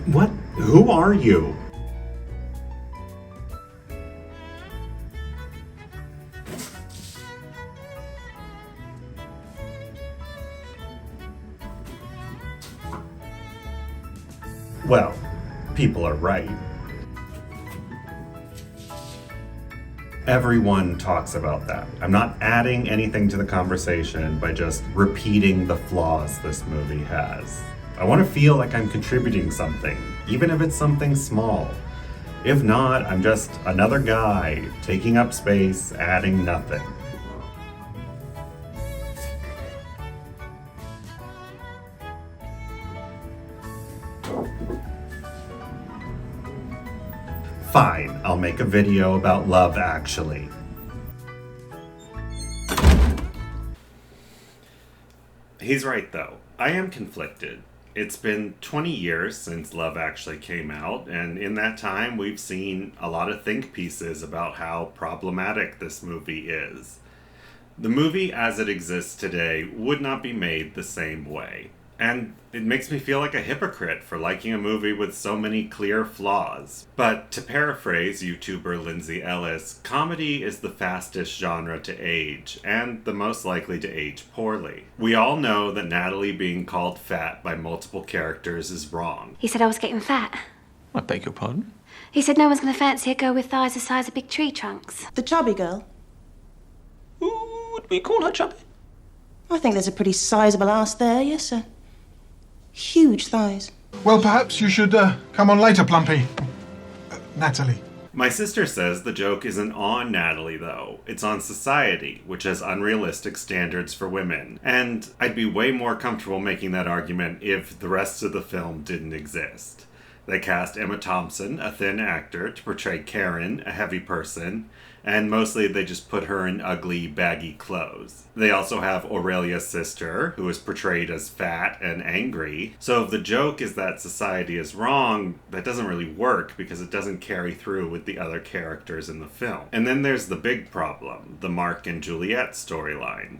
What? Who are you? Well, people are right. Everyone talks about that. I'm not adding anything to the conversation by just repeating the flaws this movie has. I want to feel like I'm contributing something, even if it's something small. If not, I'm just another guy taking up space, adding nothing. Fine, I'll make a video about Love Actually. He's right though. I am conflicted. It's been 20 years since Love Actually came out, and in that time we've seen a lot of think pieces about how problematic this movie is. The movie as it exists today would not be made the same way. And it makes me feel like a hypocrite for liking a movie with so many clear flaws. But to paraphrase YouTuber Lindsay Ellis, comedy is the fastest genre to age, and the most likely to age poorly. We all know that Natalie being called fat by multiple characters is wrong. He said I was getting fat. I beg your pardon? He said no one's going to fancy a girl with thighs the size of big tree trunks. The chubby girl? Would we call her chubby? I think there's a pretty sizable ass there, yes, sir. Huge thighs. Well, perhaps you should come on later, Plumpy. Natalie. My sister says the joke isn't on Natalie, though. It's on society, which has unrealistic standards for women. And I'd be way more comfortable making that argument if the rest of the film didn't exist. They cast Emma Thompson, a thin actor, to portray Karen, a heavy person, and mostly they just put her in ugly, baggy clothes. They also have Aurelia's sister, who is portrayed as fat and angry. So if the joke is that society is wrong, that doesn't really work because it doesn't carry through with the other characters in the film. And then there's the big problem, the Mark and Juliet storyline.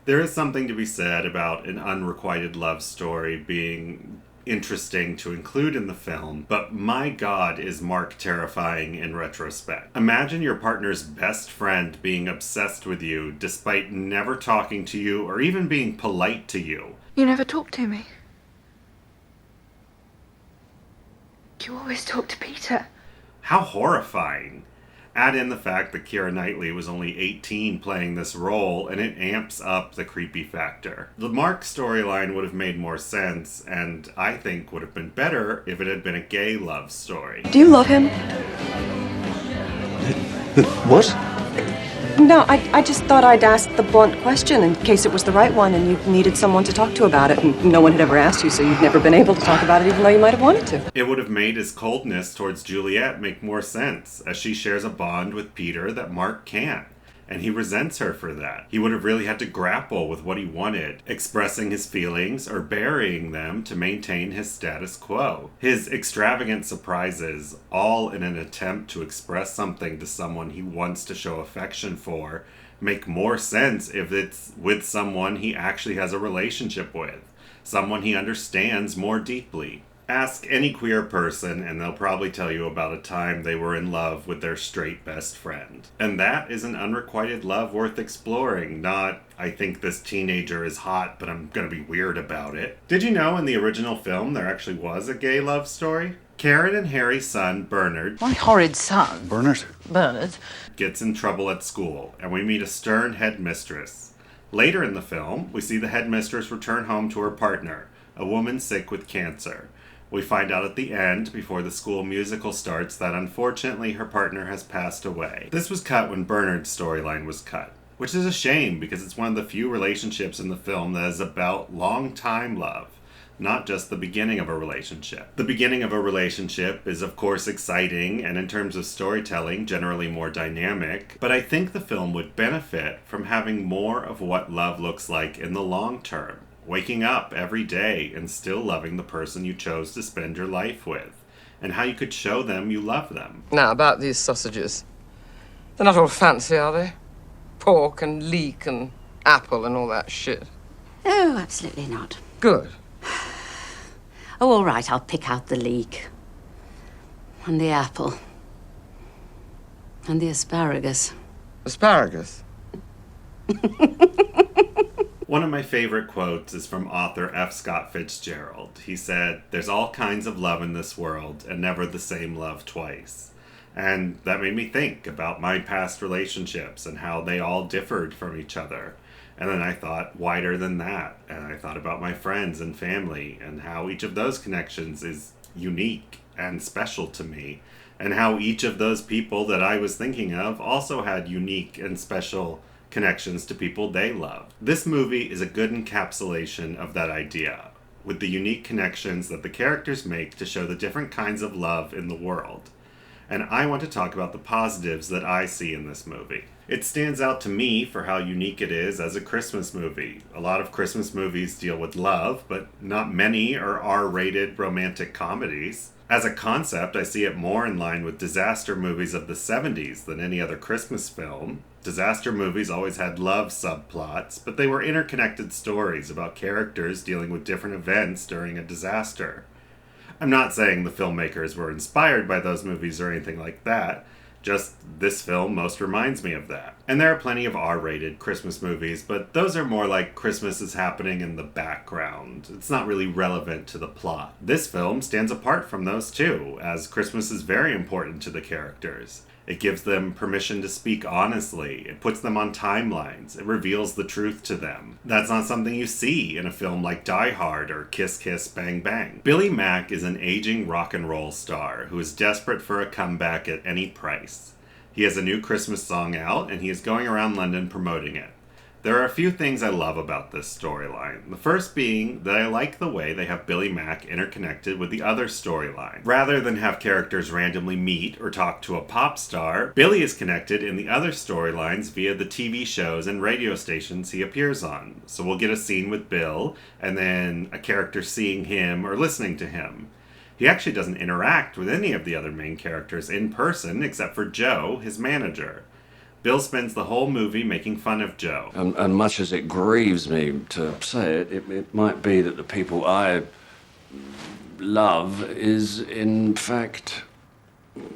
There is something to be said about an unrequited love story being interesting to include in the film, but my god is Mark terrifying in retrospect. Imagine your partner's best friend being obsessed with you despite never talking to you or even being polite to you. You never talk to me. You always talk to Peter. How horrifying. Add in the fact that Keira Knightley was only 18 playing this role, and it amps up the creepy factor. The Mark storyline would have made more sense, and I think would have been better if it had been a gay love story. Do you love him? What? No, I just thought I'd ask the blunt question in case it was the right one and you needed someone to talk to about it, and no one had ever asked you, so you've never been able to talk about it even though you might have wanted to. It would have made his coldness towards Juliet make more sense, as she shares a bond with Peter that Mark can't. And he resents her for that. He would have really had to grapple with what he wanted, expressing his feelings or burying them to maintain his status quo. His extravagant surprises, all in an attempt to express something to someone he wants to show affection for, make more sense if it's with someone he actually has a relationship with, someone he understands more deeply. Ask any queer person and they'll probably tell you about a time they were in love with their straight best friend. And that is an unrequited love worth exploring, not, I think this teenager is hot, but I'm gonna be weird about it. Did you know in the original film there actually was a gay love story? Karen and Harry's son, Bernard, My horrid son, Bernard? Bernard, gets in trouble at school, and we meet a stern headmistress. Later in the film, we see the headmistress return home to her partner, a woman sick with cancer. We find out at the end, before the school musical starts, that unfortunately her partner has passed away. This was cut when Bernard's storyline was cut, which is a shame because it's one of the few relationships in the film that is about long-time love, not just the beginning of a relationship. The beginning of a relationship is of course exciting and in terms of storytelling generally more dynamic, but I think the film would benefit from having more of what love looks like in the long term. Waking up every day and still loving the person you chose to spend your life with, and how you could show them you love them. Now, about these sausages. They're not all fancy, are they? Pork and leek and apple and all that shit. Oh, absolutely not. Good. Oh, all right, I'll pick out the leek. And the apple. And the asparagus. Asparagus? One of my favorite quotes is from author F. Scott Fitzgerald. He said, "There's all kinds of love in this world, and never the same love twice." And that made me think about my past relationships and how they all differed from each other. And then I thought wider than that, and I thought about my friends and family and how each of those connections is unique and special to me, and how each of those people that I was thinking of also had unique and special connections to people they loved. This movie is a good encapsulation of that idea, with the unique connections that the characters make to show the different kinds of love in the world. And I want to talk about the positives that I see in this movie. It stands out to me for how unique it is as a Christmas movie. A lot of Christmas movies deal with love, but not many are R-rated romantic comedies. As a concept, I see it more in line with disaster movies of the 70s than any other Christmas film. Disaster movies always had love subplots, but they were interconnected stories about characters dealing with different events during a disaster. I'm not saying the filmmakers were inspired by those movies or anything like that, just this film most reminds me of that. And there are plenty of R-rated Christmas movies, but those are more like Christmas is happening in the background. It's not really relevant to the plot. This film stands apart from those too, as Christmas is very important to the characters. It gives them permission to speak honestly. It puts them on timelines. It reveals the truth to them. That's not something you see in a film like Die Hard or Kiss Kiss Bang Bang. Billy Mack is an aging rock and roll star who is desperate for a comeback at any price. He has a new Christmas song out, and he is going around London promoting it. There are a few things I love about this storyline. The first being that I like the way they have Billy Mack interconnected with the other storyline. Rather than have characters randomly meet or talk to a pop star, Billy is connected in the other storylines via the TV shows and radio stations he appears on. So we'll get a scene with Bill, and then a character seeing him or listening to him. He actually doesn't interact with any of the other main characters in person except for Joe, his manager. Bill spends the whole movie making fun of Joe. And much as it grieves me to say it, it might be that the people I love is, in fact,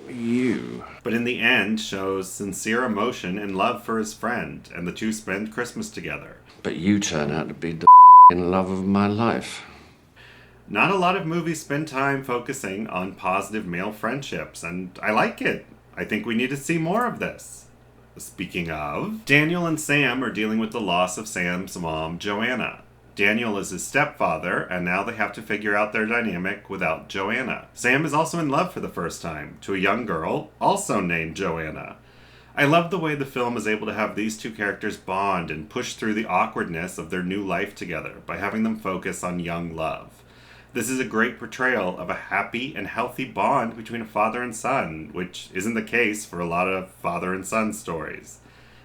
you. But in the end, shows sincere emotion and love for his friend, and the two spend Christmas together. But you turn out to be the love of my life. Not a lot of movies spend time focusing on positive male friendships, and I like it. I think we need to see more of this. Speaking of, Daniel and Sam are dealing with the loss of Sam's mom, Joanna. Daniel is his stepfather, and now they have to figure out their dynamic without Joanna. Sam is also in love for the first time, to a young girl, also named Joanna. I love the way the film is able to have these two characters bond and push through the awkwardness of their new life together by having them focus on young love. This is a great portrayal of a happy and healthy bond between a father and son, which isn't the case for a lot of father and son stories.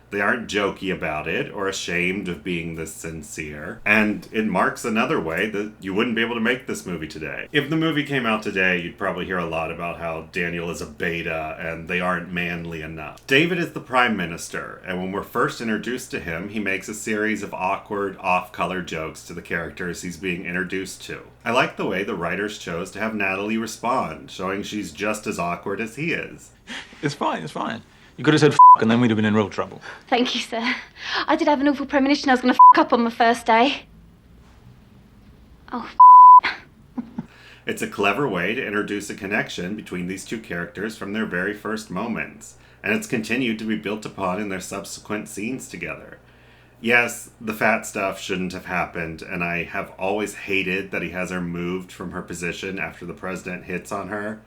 They aren't jokey about it or ashamed of being this sincere, and it marks another way that you wouldn't be able to make this movie today. If the movie came out today, you'd probably hear a lot about how Daniel is a beta and they aren't manly enough. David is the Prime Minister, and when we're first introduced to him, he makes a series of awkward, off-color jokes to the characters he's being introduced to. I like the way the writers chose to have Natalie respond, showing she's just as awkward as he is. It's fine, it's fine. You could have said and then we'd have been in real trouble. Thank you, sir. I did have an awful premonition I was going to up on my first day. Oh, It's a clever way to introduce a connection between these two characters from their very first moments, and it's continued to be built upon in their subsequent scenes together. Yes, the fat stuff shouldn't have happened, and I have always hated that he has her moved from her position after the president hits on her.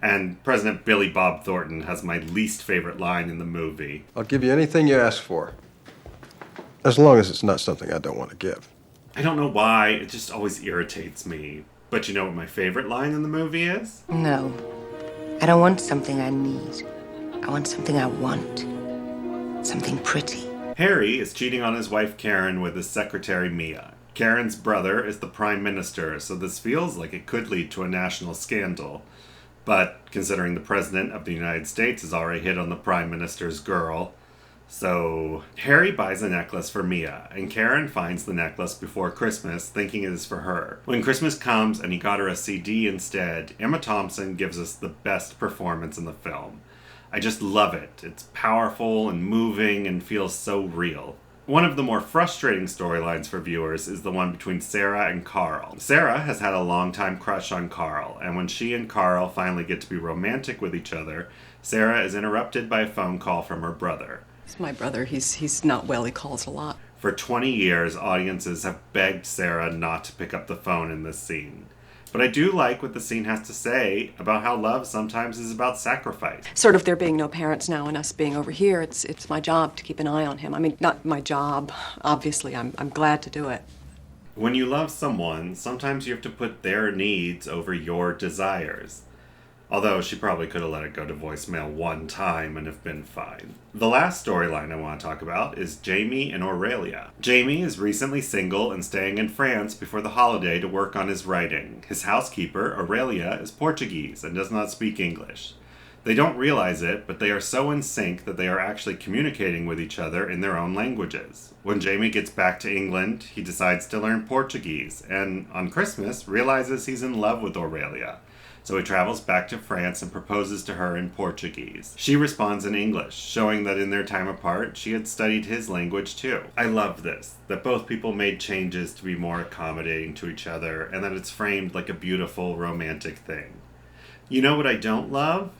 And President Billy Bob Thornton has my least favorite line in the movie. I'll give you anything you ask for, as long as it's not something I don't want to give. I don't know why, it just always irritates me. But you know what my favorite line in the movie is? No. I don't want something I need. I want something I want. Something pretty. Harry is cheating on his wife Karen with his secretary Mia. Karen's brother is the Prime Minister, so this feels like it could lead to a national scandal. But considering the President of the United States has already hit on the Prime Minister's girl, So, Harry buys a necklace for Mia, and Karen finds the necklace before Christmas, thinking it is for her. When Christmas comes and he got her a CD instead, Emma Thompson gives us the best performance in the film. I just love it. It's powerful and moving and feels so real. One of the more frustrating storylines for viewers is the one between Sarah and Carl. Sarah has had a long-time crush on Carl, and when she and Carl finally get to be romantic with each other, Sarah is interrupted by a phone call from her brother. It's my brother. He's not well. He calls a lot. For 20 years, audiences have begged Sarah not to pick up the phone in this scene. But I do like what the scene has to say about how love sometimes is about sacrifice. Sort of there being no parents now and us being over here, it's my job to keep an eye on him. I mean, not my job. Obviously, I'm glad to do it. When you love someone, sometimes you have to put their needs over your desires. Although she probably could have let it go to voicemail one time and have been fine. The last storyline I want to talk about is Jamie and Aurelia. Jamie is recently single and staying in France before the holiday to work on his writing. His housekeeper, Aurelia, is Portuguese and does not speak English. They don't realize it, but they are so in sync that they are actually communicating with each other in their own languages. When Jamie gets back to England, he decides to learn Portuguese, and on Christmas realizes he's in love with Aurelia. So he travels back to France and proposes to her in Portuguese. She responds in English, showing that in their time apart, she had studied his language too. I love this, that both people made changes to be more accommodating to each other, and that it's framed like a beautiful, romantic thing. You know what I don't love?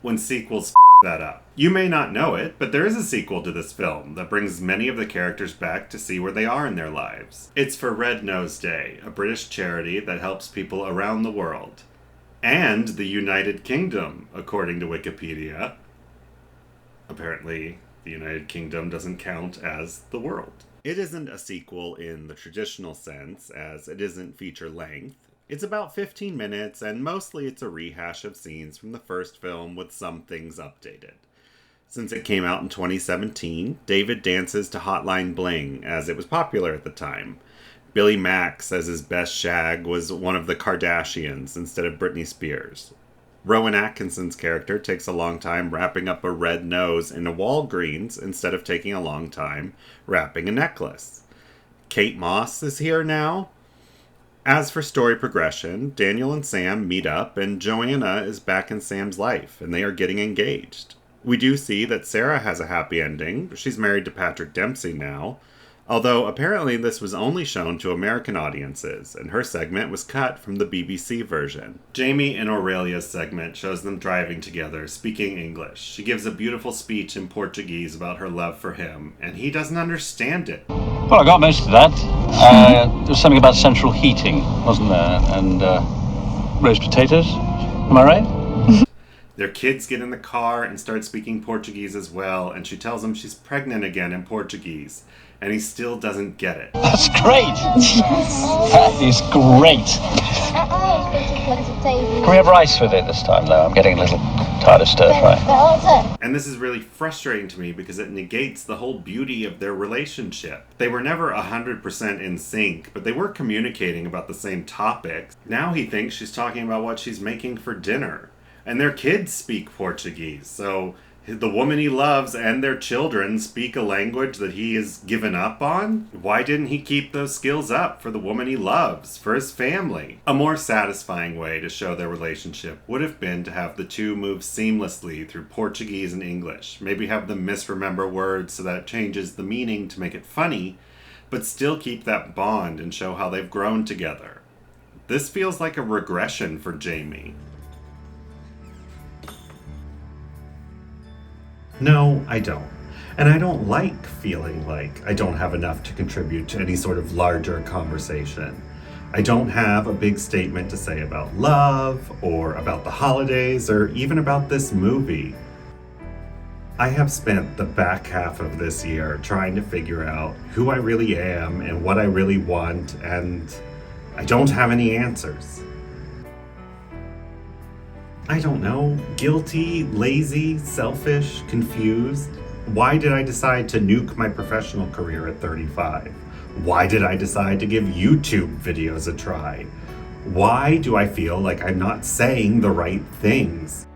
When sequels f*** that up. You may not know it, but there is a sequel to this film that brings many of the characters back to see where they are in their lives. It's for Red Nose Day, a British charity that helps people around the world. And the United Kingdom, according to Wikipedia. Apparently, the United Kingdom doesn't count as the world. It isn't a sequel in the traditional sense, as it isn't feature length. It's about 15 minutes, and mostly it's a rehash of scenes from the first film with some things updated. Since it came out in 2017, David dances to Hotline Bling, as it was popular at the time. Billy Mack says his best shag was one of the Kardashians instead of Britney Spears. Rowan Atkinson's character takes a long time wrapping up a red nose in a Walgreens instead of taking a long time wrapping a necklace. Kate Moss is here now. As for story progression, Daniel and Sam meet up and Joanna is back in Sam's life and they are getting engaged. We do see that Sarah has a happy ending. She's married to Patrick Dempsey now. Although apparently this was only shown to American audiences, and her segment was cut from the BBC version. Jamie and Aurelia's segment shows them driving together, speaking English. She gives a beautiful speech in Portuguese about her love for him, and he doesn't understand it. Well, I got most of that. There was something about central heating, wasn't there? And roast potatoes. Am I right? Their kids get in the car and start speaking Portuguese as well, and she tells him she's pregnant again in Portuguese. And he still doesn't get it. That's great! That is great! Can we have rice with it this time, though? I'm getting a little tired of stir-fry. And this is really frustrating to me because it negates the whole beauty of their relationship. They were never 100% in sync, but they were communicating about the same topics. Now he thinks she's talking about what she's making for dinner. And their kids speak Portuguese, so the woman he loves and their children speak a language that he has given up on? Why didn't he keep those skills up for the woman he loves, for his family? A more satisfying way to show their relationship would have been to have the two move seamlessly through Portuguese and English. Maybe have them misremember words so that it changes the meaning to make it funny, but still keep that bond and show how they've grown together. This feels like a regression for Jamie. No, I don't. And I don't like feeling like I don't have enough to contribute to any sort of larger conversation. I don't have a big statement to say about love, or about the holidays, or even about this movie. I have spent the back half of this year trying to figure out who I really am and what I really want, and I don't have any answers. I don't know, guilty, lazy, selfish, confused. Why did I decide to nuke my professional career at 35? Why did I decide to give YouTube videos a try? Why do I feel like I'm not saying the right things?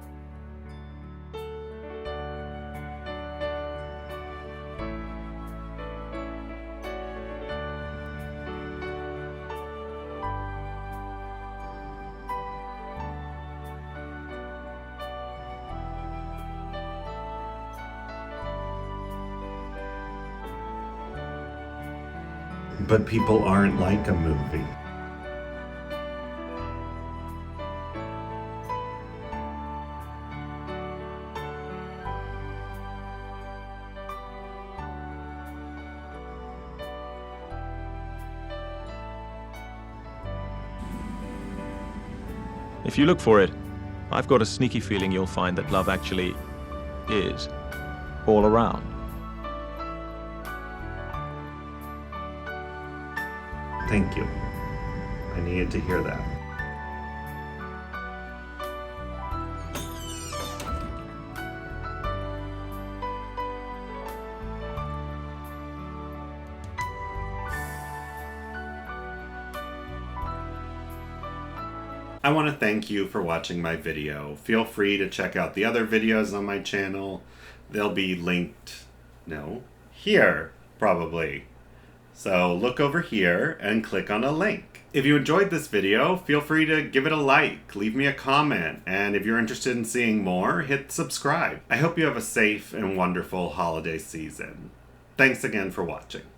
But people aren't like a movie. If you look for it, I've got a sneaky feeling you'll find that love actually is all around. Thank you. I needed to hear that. I want to thank you for watching my video. Feel free to check out the other videos on my channel. They'll be linked, here, probably. So look over here and click on a link. If you enjoyed this video, feel free to give it a like, leave me a comment, and if you're interested in seeing more, hit subscribe. I hope you have a safe and wonderful holiday season. Thanks again for watching.